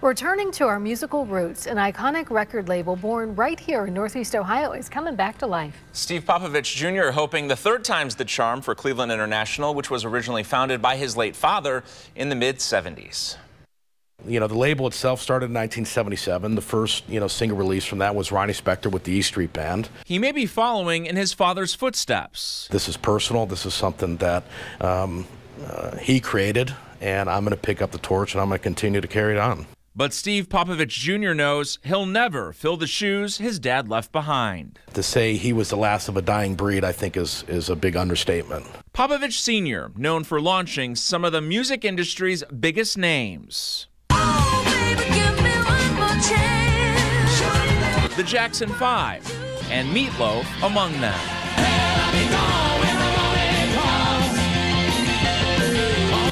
Returning to our musical roots, an iconic record label born right here in Northeast Ohio is coming back to life. Steve Popovich Jr. hoping the third time's the charm for Cleveland International, which was originally founded by his late father in the mid-'70s. You know, the label itself started in 1977. The first, single release from that was Ronnie Spector with the E Street Band. He may be following in his father's footsteps. This is personal. This is something that he created, and I'm going to pick up the torch, and I'm going to continue to carry it on. But Steve Popovich Jr. knows he'll never fill the shoes his dad left behind. To say he was the last of a dying breed, I think, is a big understatement. Popovich Sr., known for launching some of the music industry's biggest names. The Jackson 5, and Meatloaf among them.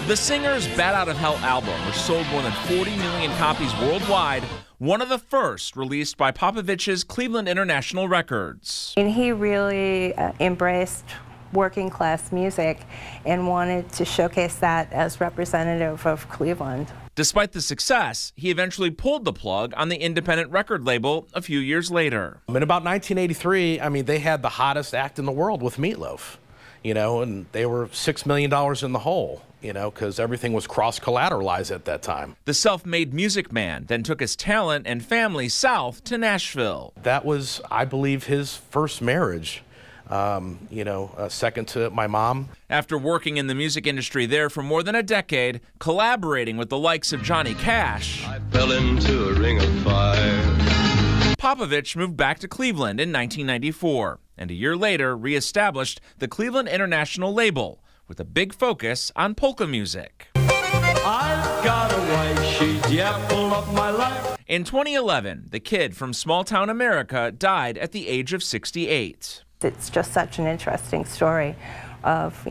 The singer's Bat Out of Hell album, which sold more than 40 million copies worldwide, one of the first released by Popovich's Cleveland International Records. And he really embraced working class music and wanted to showcase that as representative of Cleveland. Despite the success, he eventually pulled the plug on the independent record label a few years later. In about 1983, they had the hottest act in the world with Meatloaf, and they were $6 million in the hole, because everything was cross-collateralized at that time. The self-made music man then took his talent and family south to Nashville. That was, I believe, his first marriage. Second to my mom. After working in the music industry there for more than a decade, collaborating with the likes of Johnny Cash, I fell into a ring of fire. Popovich moved back to Cleveland in 1994, and a year later reestablished the Cleveland International label with a big focus on polka music. I've got a wife, she's the apple of my life. In 2011, the kid from small-town America died at the age of 68. It's just such an interesting story of,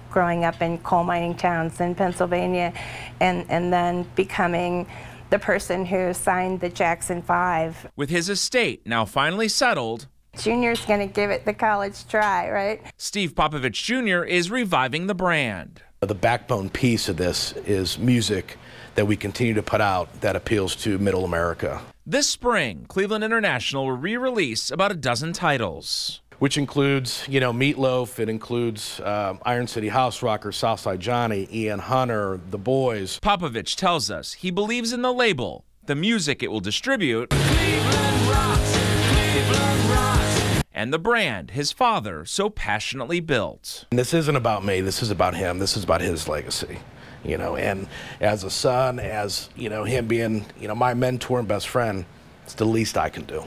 growing up in coal mining towns in Pennsylvania and then becoming the person who signed the Jackson 5. With his estate now finally settled, Junior's going to give it the college try, right? Steve Popovich Jr. is reviving the brand. The backbone piece of this is music that we continue to put out that appeals to middle America. This spring, Cleveland International will re-release about a dozen titles. Which includes, Meatloaf, it includes Iron City House Rockers, Southside Johnny, Ian Hunter, The Boys. Popovich tells us he believes in the label, the music it will distribute, Cleveland rocks, Cleveland rocks, and the brand his father so passionately built. And this isn't about me, this is about him, this is about his legacy. And as a son, as, him being, my mentor and best friend, it's the least I can do.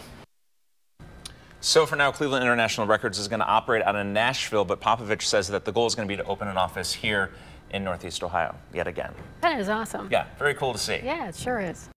So for now, Cleveland International Records is going to operate out of Nashville, but Popovich says that the goal is going to be to open an office here in Northeast Ohio yet again. That is awesome. Yeah, very cool to see. Yeah, it sure is.